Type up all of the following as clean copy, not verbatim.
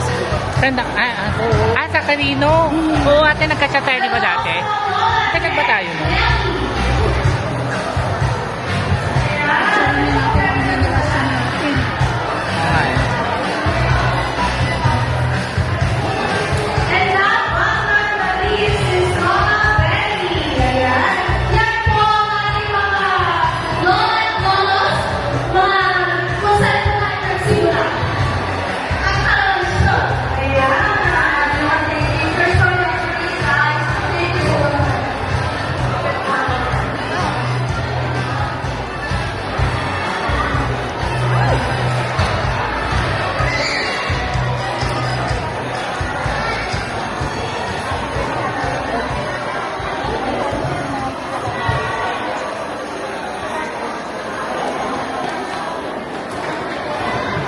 Facebook. Sa kanino? Oo, ate, nagka-chat tayo, di ba dati? Tagal ba tayo, no? Sabi natin ang generasyon natin. Okay.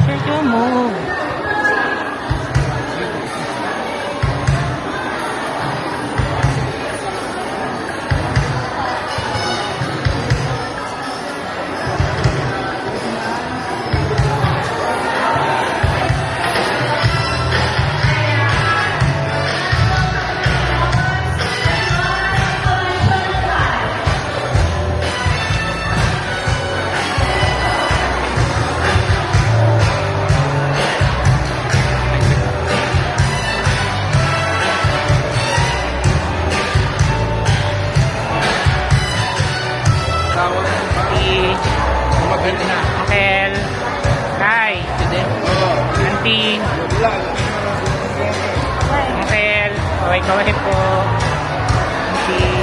Sergio mo. Uncle, Kai, Auntie, Uncle, okay, kawali po, Auntie.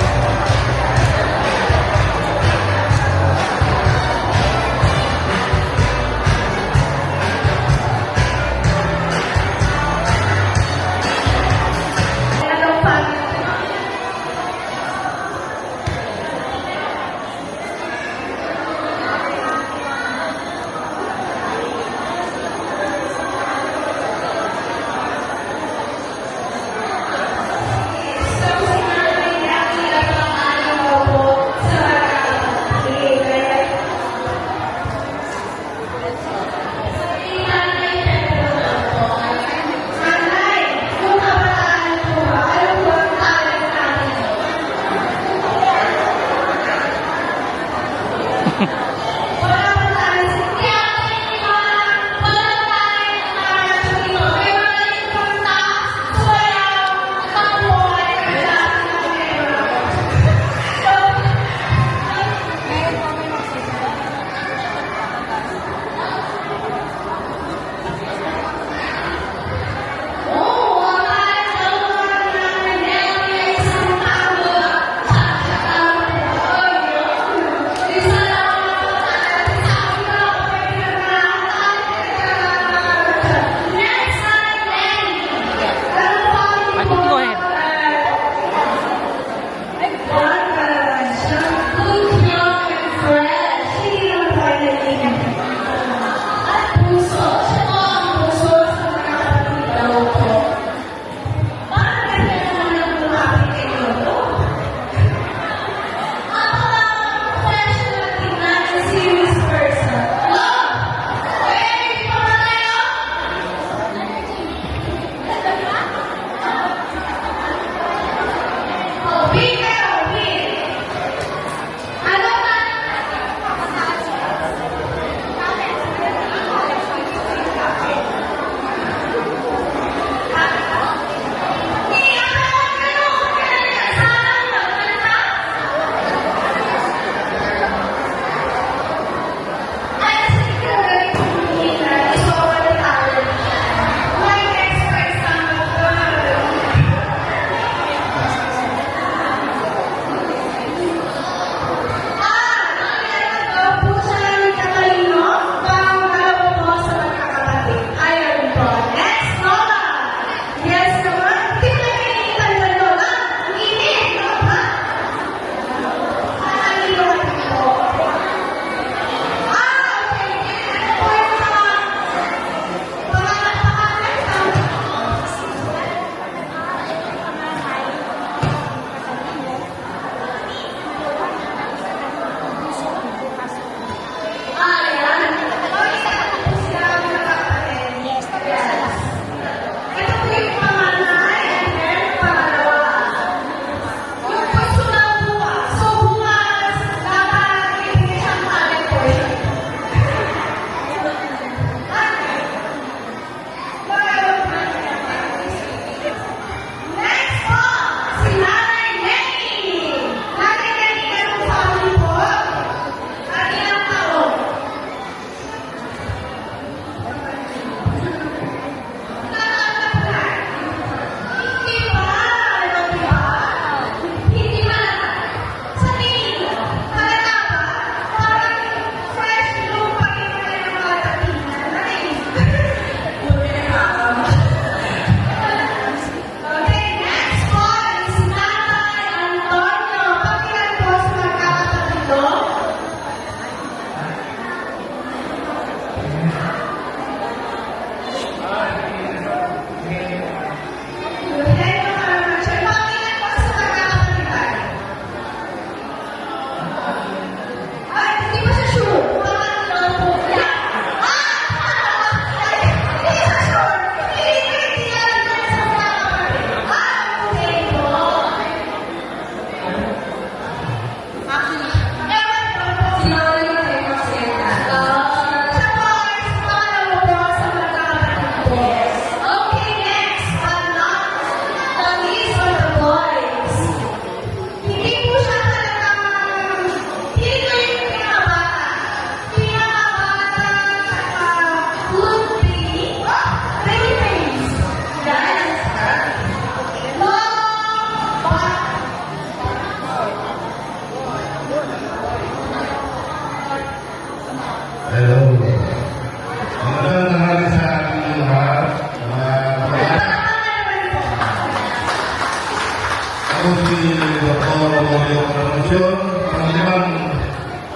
ako si Dr. Mario Carnacion, panglimang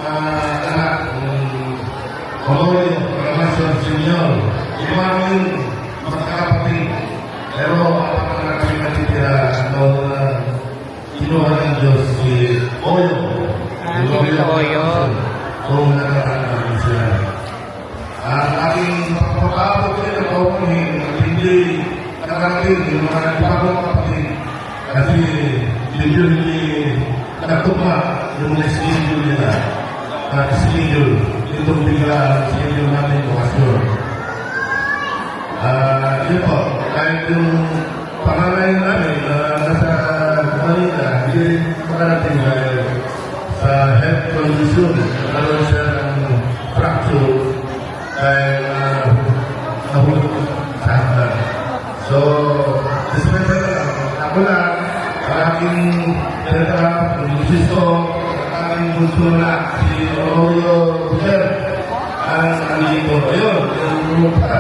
anak ng Mario Carnacion Senior. Lima kaming magkakapatid. Pero apat na kami natitira noon na kinuha ng Diyos si Oyo. Si Oyo. Kung nakakalaman siya. Ang aking pagpapabot din ako hindi nakarating yung mga ibang kapatid. Kasi medyo hindi nakatuma yung schedule nila. Schedule. Itong bigla ang schedule natin bukasyon. Yun po, kahit yung pangalay namin na nasa Manila, hindi rin makarating dahil sa health condition, nagkaroon siya ng fracture dahil nahulog sa hagdan. So, despite na lang, ako lang, ang aking pinatara, ang gusto, ang aking gusto na, si Oroyo Bujer, ang andito. Ayun, yung rumpa,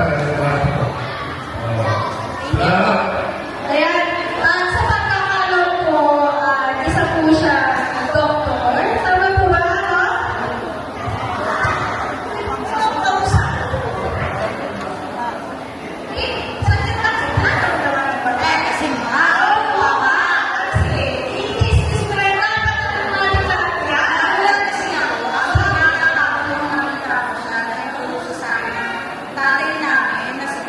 salamat. Ayan, sa pagkakaloon po, isa po siya doktor. Tama po ba, no? Sakit lang sila. Kasi nga, kasi inis ko rin na naman lahat yan. Kasi nga, nakakatulong namin tapos siya dahil sa akin. Tatay namin, nasa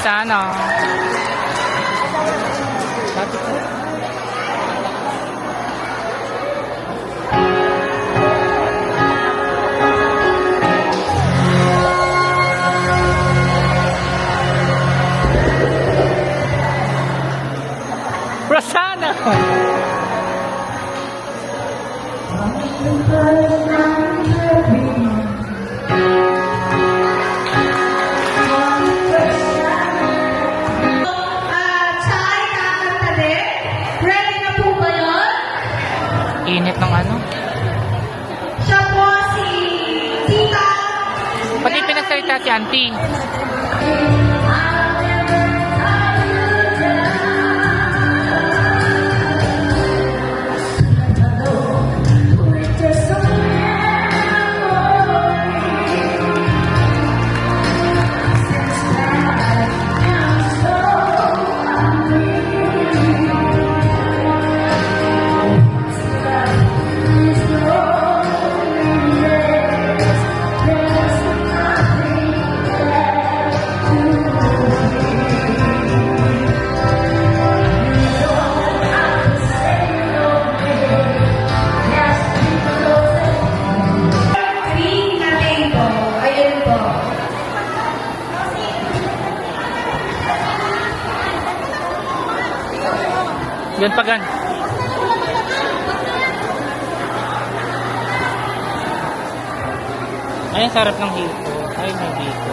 Sana. Rosana! Chay, kakanta din. Ready na po ba yun? Init ng ano. Siya po si Tita. Pati pinagsalita si auntie. Green na table. Ayun po. Yun pagan. Ay, ang sarap ng hito. Ay, may dito.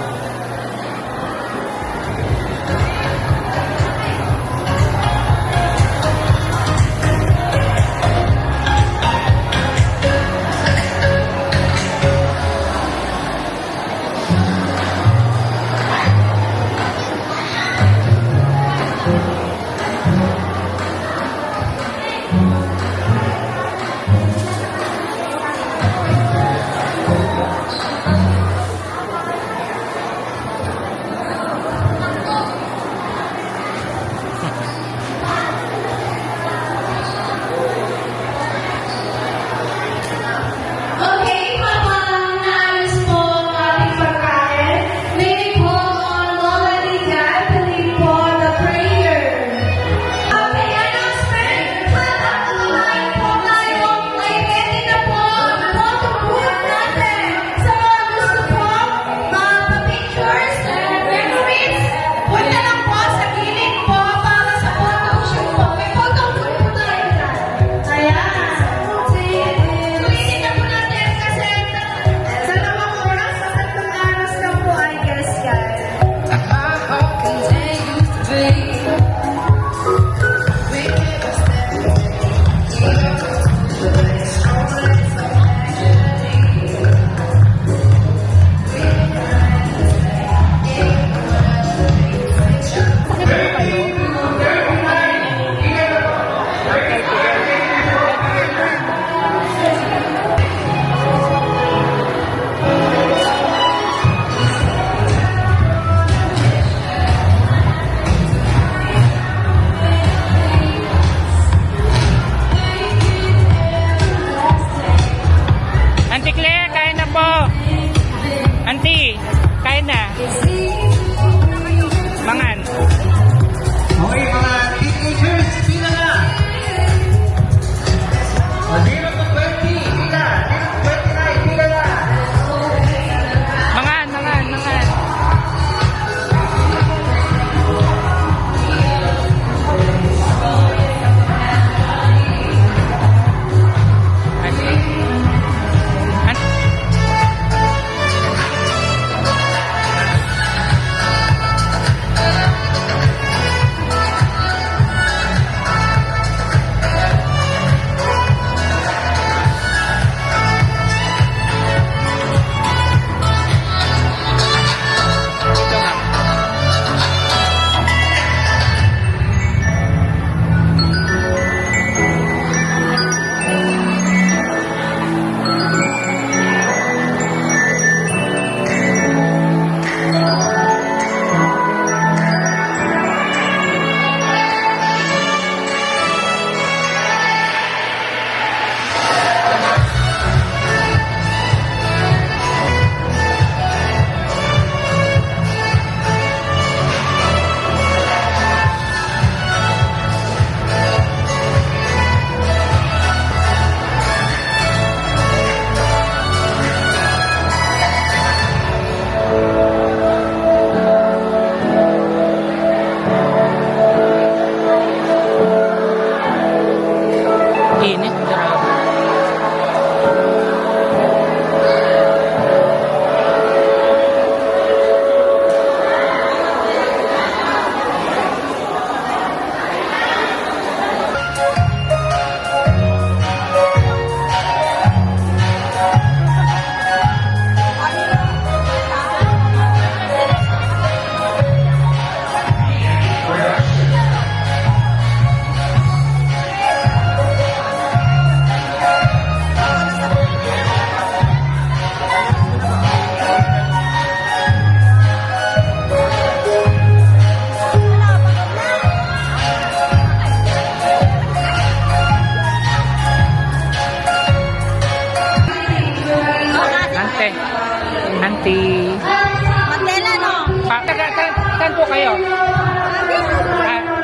kayo?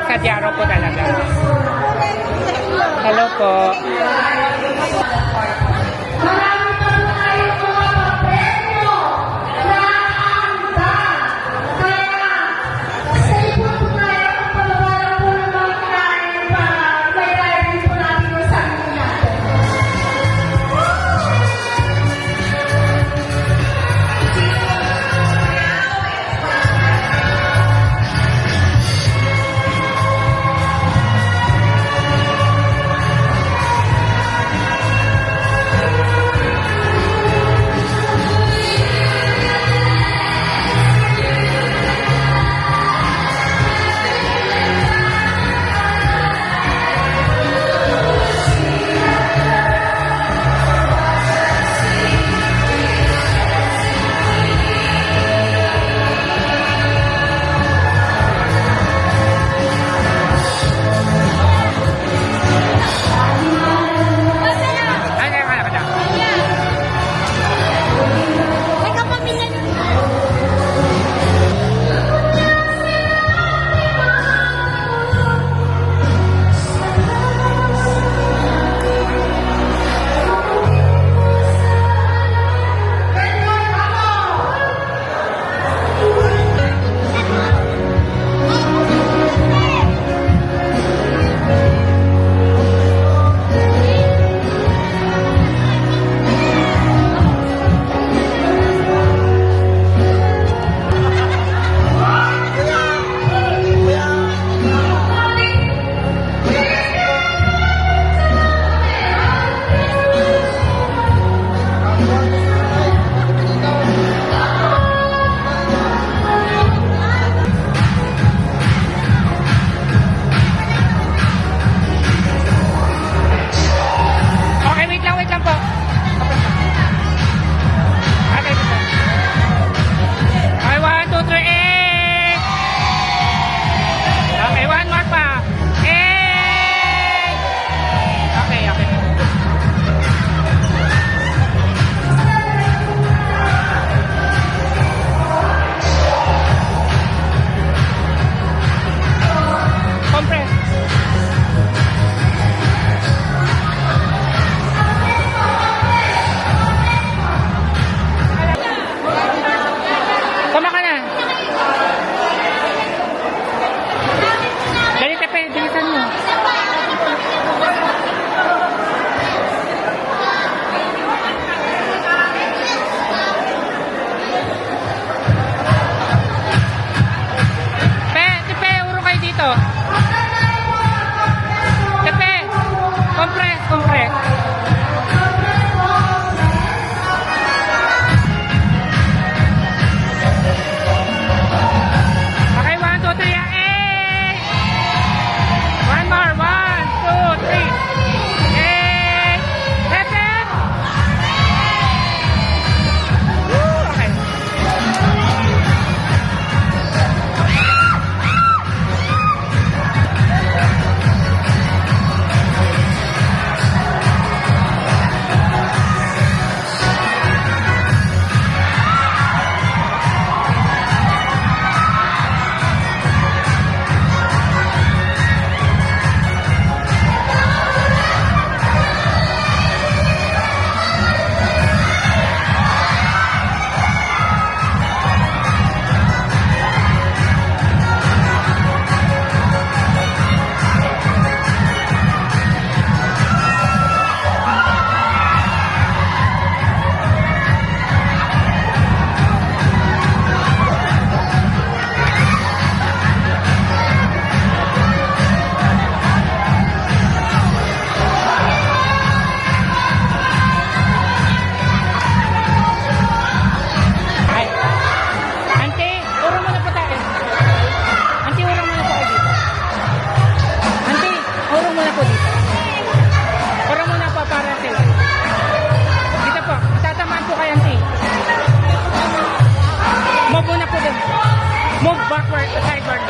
Sa Diaro po talaga. Hello po. Marami pa po kayong mga papremyo na handa. Kaya, stay po po tayo ang pababa po ng mga kinain para may library po natin yung sarili natin. Ay, kaya ka na. May kapamilya na. Okay, wait lang po. Okay, wait lang. Okay, 1, 2, 3, eh! Okay, one more pa. Eh! Okay, okay. Compress. Tama ka na. Dali, Tepe, bilisan mo. Tepe, uro kayo dito. Tepe, compress, compress. Okay, 1, 2, 3, eh! One more, 1, 2, 3. Eh! That's it! Woo! Okay. Ay. Ante, uro muna po tayo. Ante, uro muna po kayo dito. Ante, uro muna po dito. Uro muna po para sa'yo. Dito po, tatamaan po kayo, Ante. Move muna po dun. Move backward, sideward.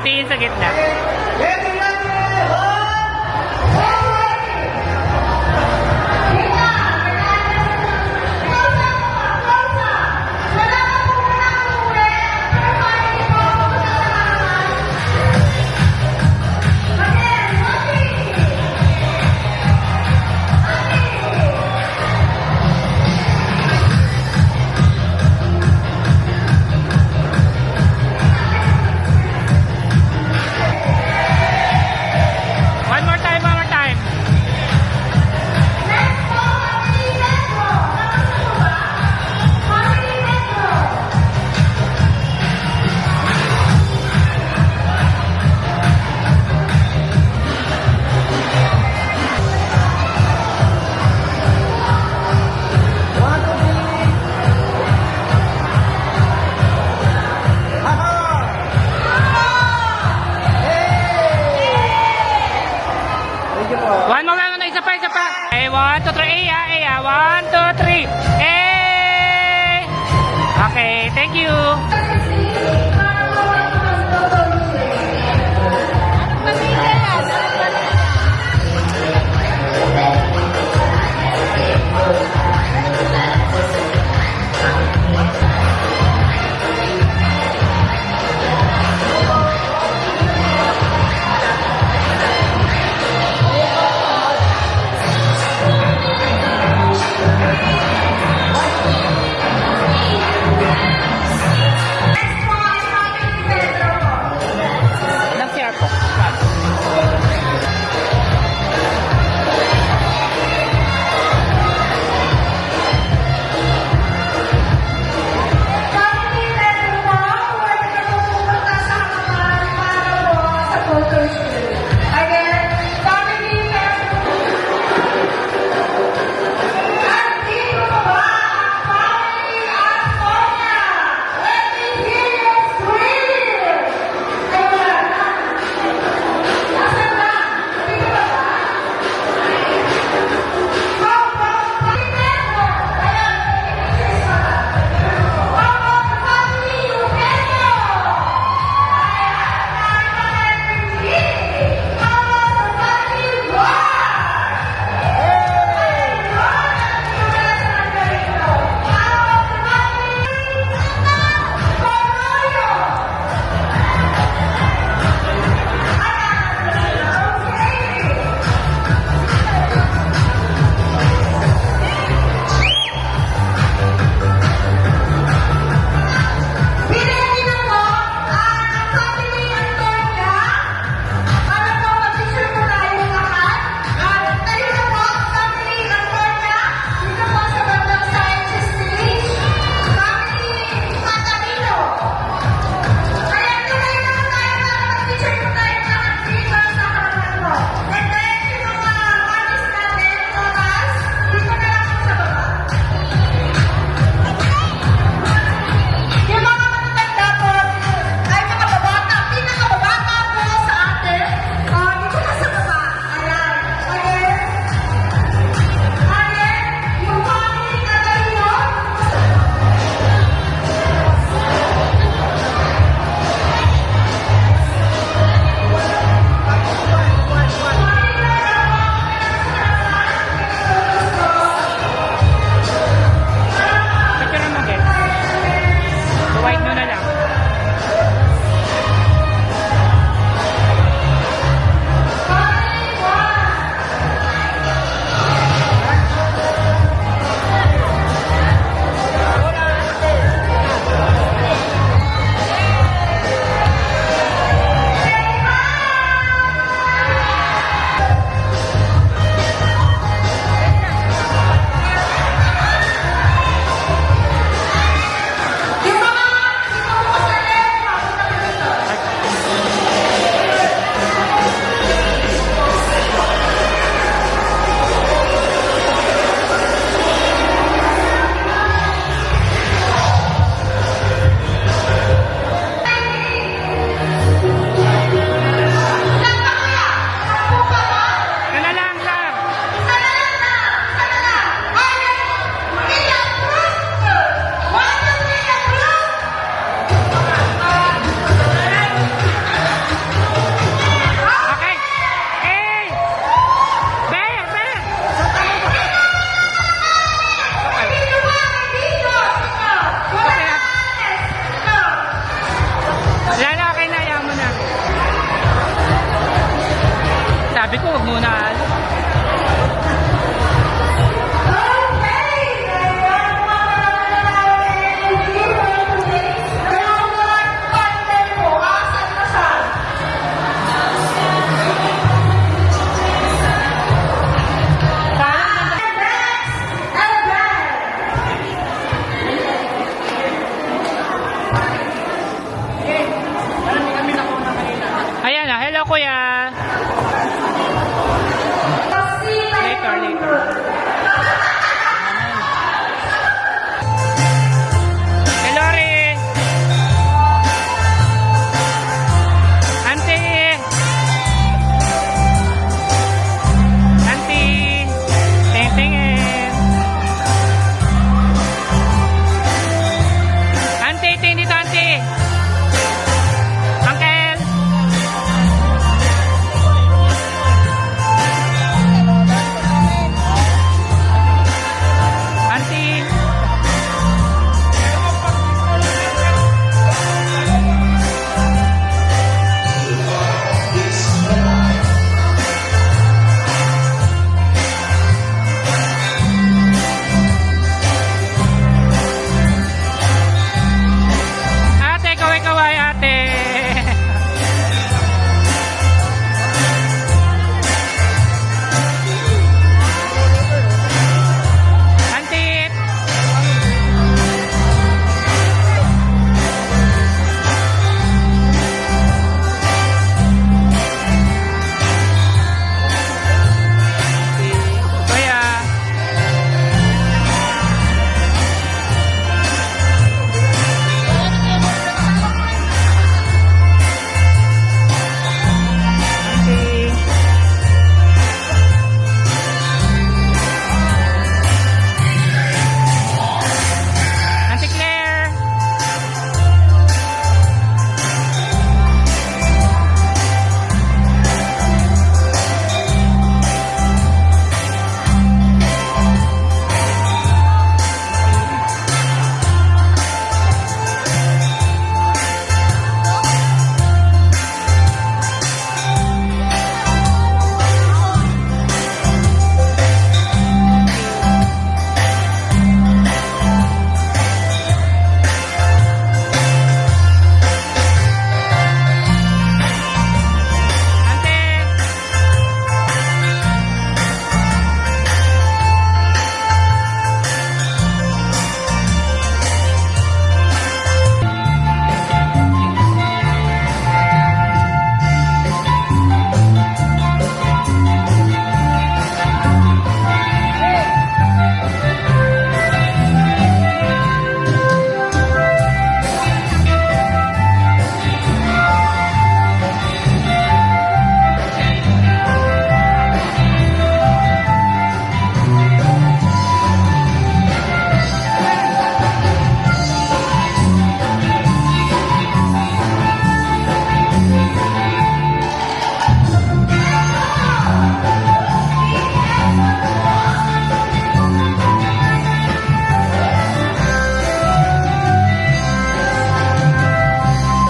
Patingin sa gitna. One more time, one more time. One more, one more, isa pa, isa pa. Eh, 1, 2, 3, eh, 1, 2, 3, eh. Okay, thank you. Sabi ko, wag muna alis. Okay! Ngayon, mga natin, for today's round partner po. Asan na siya? Next, Albert! Ayan na, hello kuya. Later, later. Hello rin. Auntie. Auntie. Tingin. Auntie, tingin dito auntie. Uncle. Auntie. Ate, kaway-kaway ate. Auntie. Kuya. Auntie. Auntie Claire. Auntie.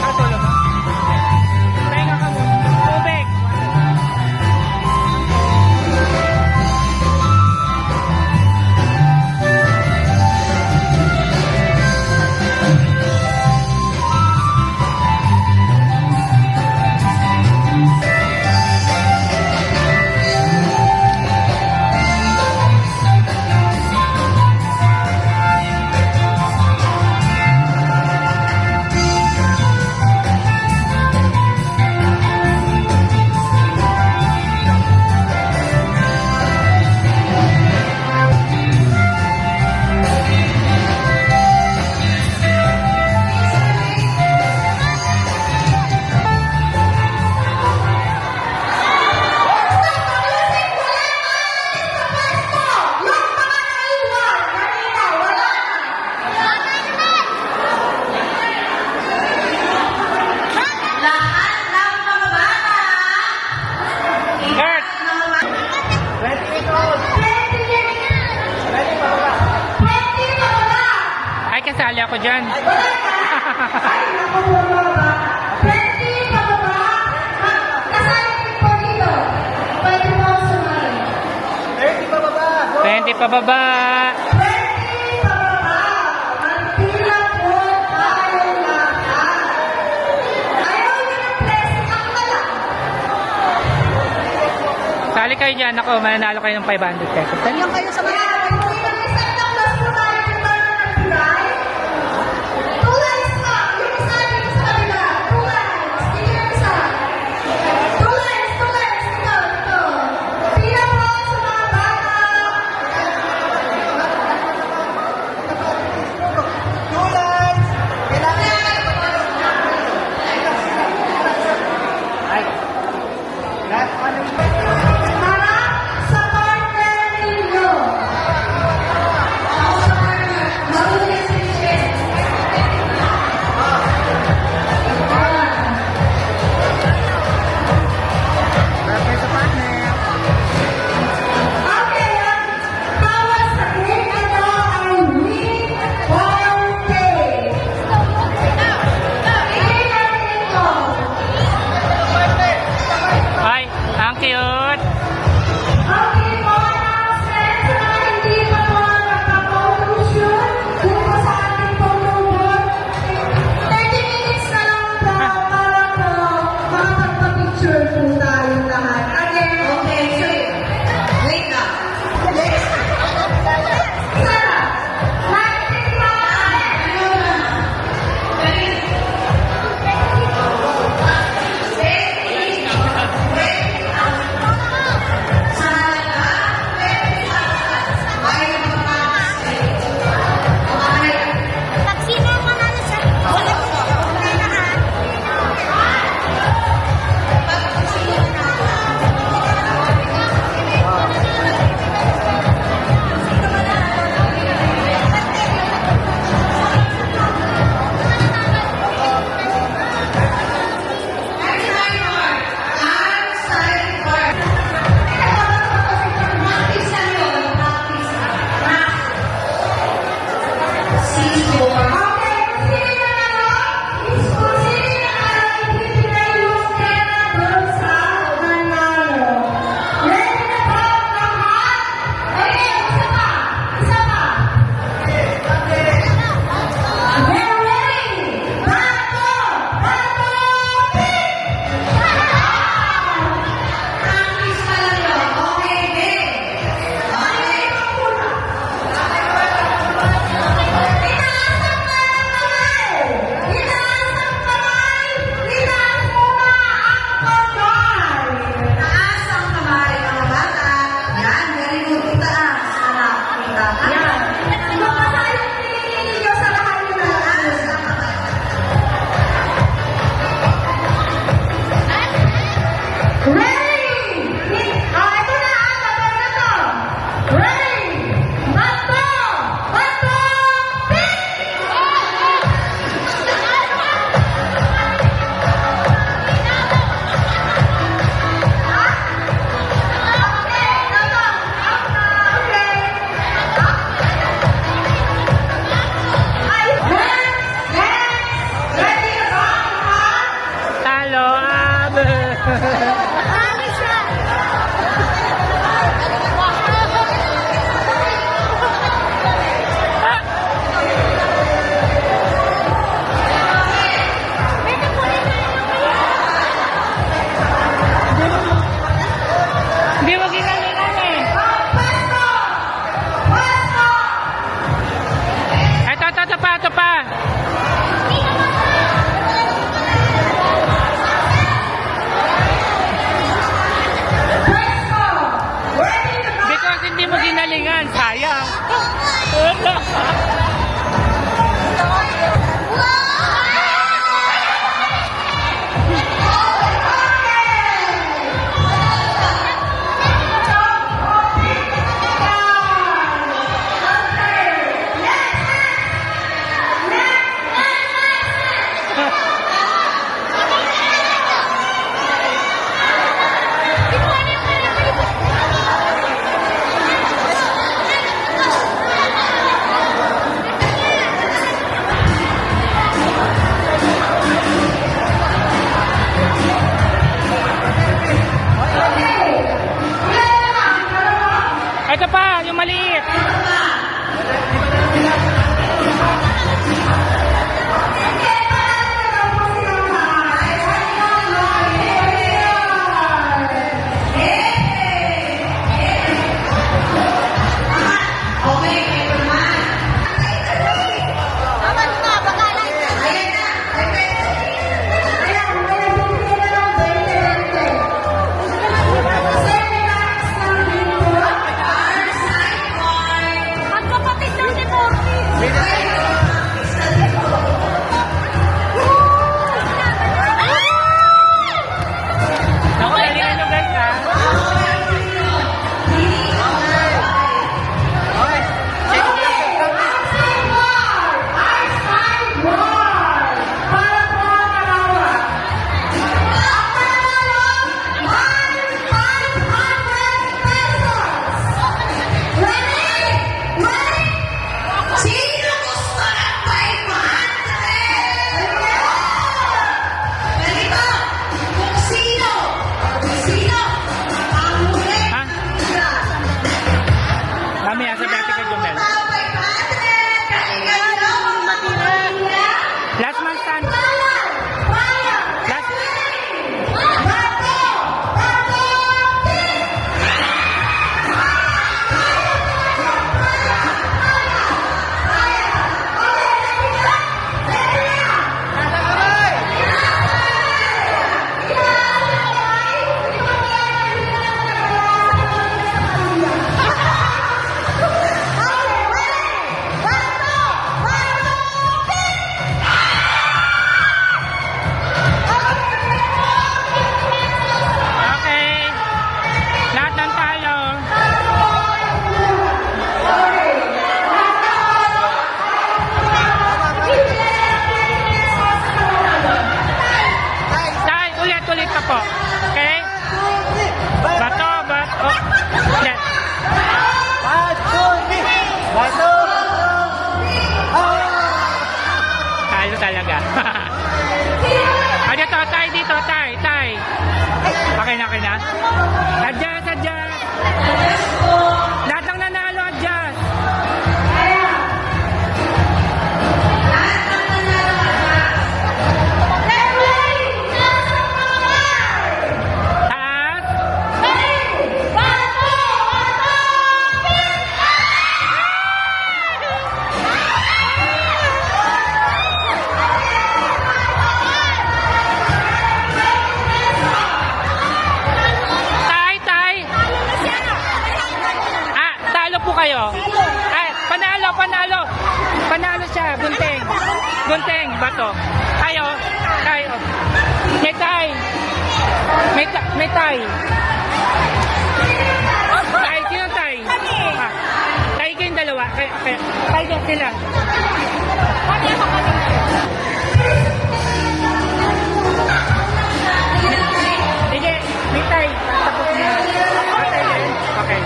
Nakatulog ka? Pahinga ka muna. Tubig. Kurt. 20 pa ba? Ay, kasali ako dyan. Wala ka? Ay, naku po mga bata. 20 pa ba? Kasali din po dito. 20 pababa. 20 pababa. Magpila po tayo lahat. Ayaw nyo ng blessing ang lang. Sali kayo dyan. Ako, mananalo kayo ng 500 pesos. Dali. Yung kayo sa mga kung isang taklas po tayo ng mga nagbigay. 2 lines pa. Yung isa dito sa kabila. 2 lines. Hindi yung isa. 2 lines. 2 lines. Ito. Pila po sa mga bata. Harap sa partner ninyo. Mabulis si Jen. Okay, ang bawat sagot ito ay win or pay. Ilan ito? Ay, ang cute. Okay po, announcement sa mga hindi pa po nagpa-conclusion dun po sa ating pong-robot. 30 minutes na lang po para po makapagpa-picture po tayo lahat. Again, okay, so wait na. Sarah, natin pa talaga. Dito, tay, dito, tay, tay. Okay na, okay na. Adjust, adjust. Lahat ng nanalo, adjust. Taas. Tay, tay. Talo po kayo. Panalo, panalo. Panalo siya, gunting. Gunting, bato. Tayo, tayo. May tay. May tay. Tay, sino tay? Tay kayong dalawa. Tay doon sila. Sige, may tay. Tapos na. Tay din. Okay.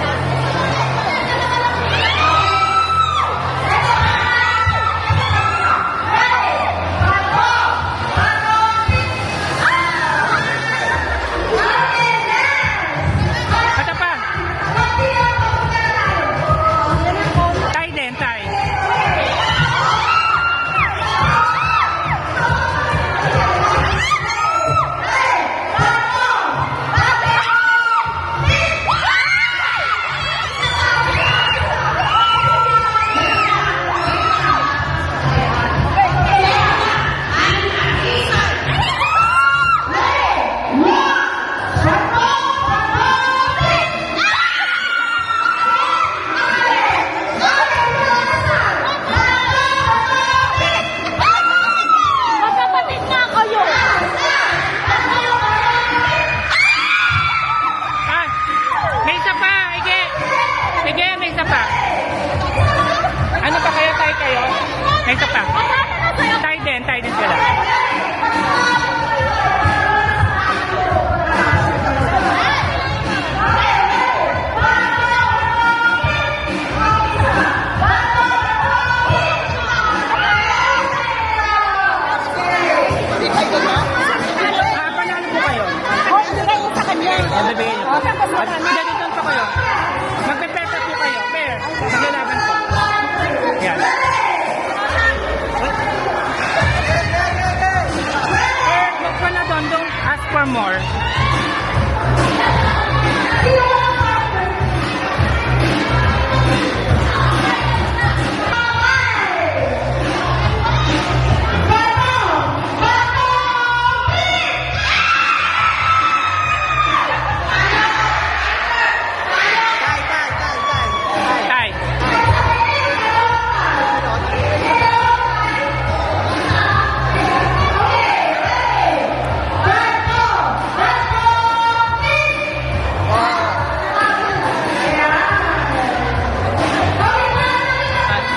Ata pa. Tay din, tay. Magkapatid nga kayo. May isa pa, Ige. Sige, may isa pa. Ano pa kayo, tay kayo? May isa pa. Tay din sila. Panalo po kayo. Bigay mo sa kanya. Bibigyan niyo po. At dito po kayo. Magpe-peta po kayo. Pair. Maglalaban po. Yan. Huwag pa na doon. Don't ask for more. Tay.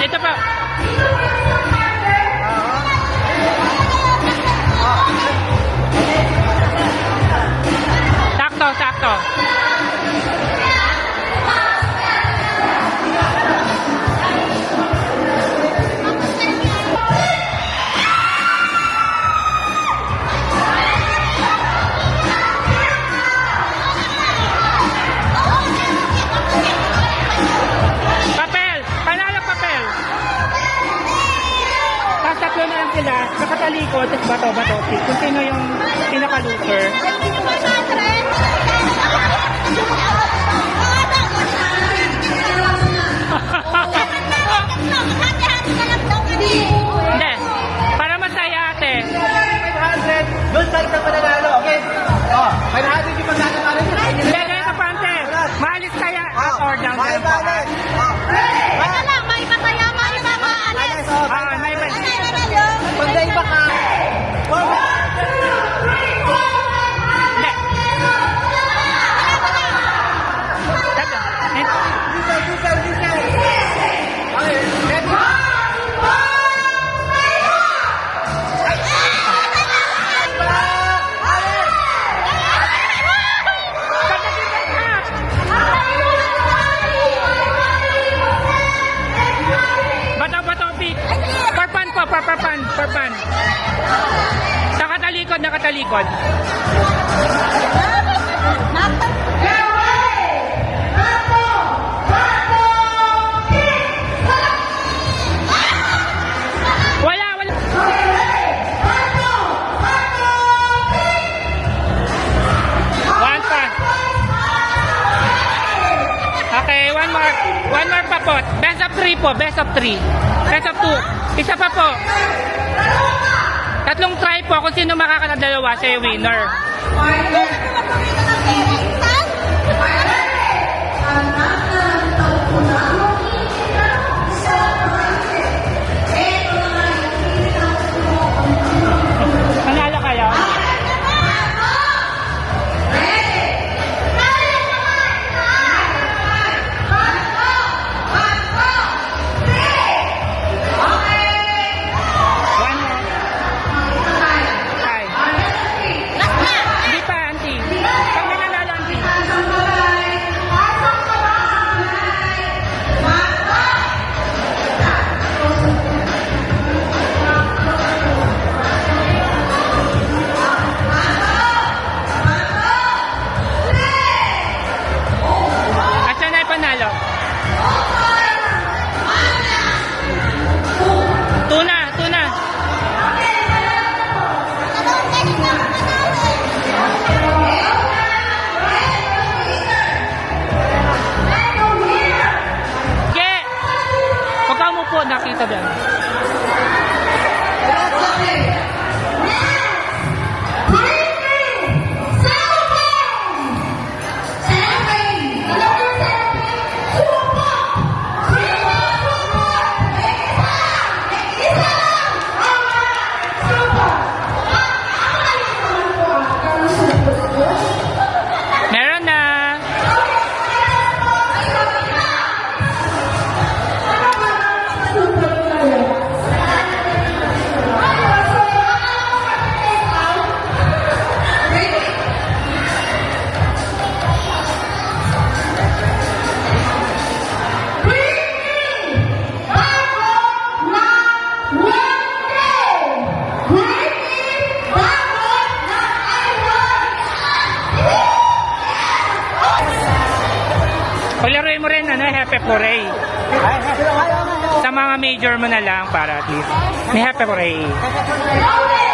Dito pa. Sakto, sakto. Papel! Panalo papel! Tapos tatlo na lang sila, nakatalikod, tapos bato-bato. Kung sino yung pinaka-loser. Hindi. Para masaya ate. 500. Doon side na pananalo, okay? Oh, 500 yung pagkakatalo nyo. Hindi, ganito pa ante. Maalis kaya up or down May ganun po. balance. Ito lang, may iba kaya, may iba maalis. May ba? Pag na iba ka. Hindi. likod. Get ready! Bato! Bato! Kick! Wala. Okay, ready? Bato! Bato! Kick! One pa. Okay, one more. One more pa po. Best of 3 po. Best of 3. Best of 2. Isa pa po. Tatlong try po. Kung sino makakadalawa, siya yung winner. Panalo kayo? One more. Try. Hindi pa, auntie. Pag may nanalo, auntie. At siya na yung panalo. Tuna. Ge! Huwag ka umupo, nakita ba? Meron na. Paglaruin mo rin, Happy Hooray. Sa mga major mo na lang para at least may Happy Hooray. Okay.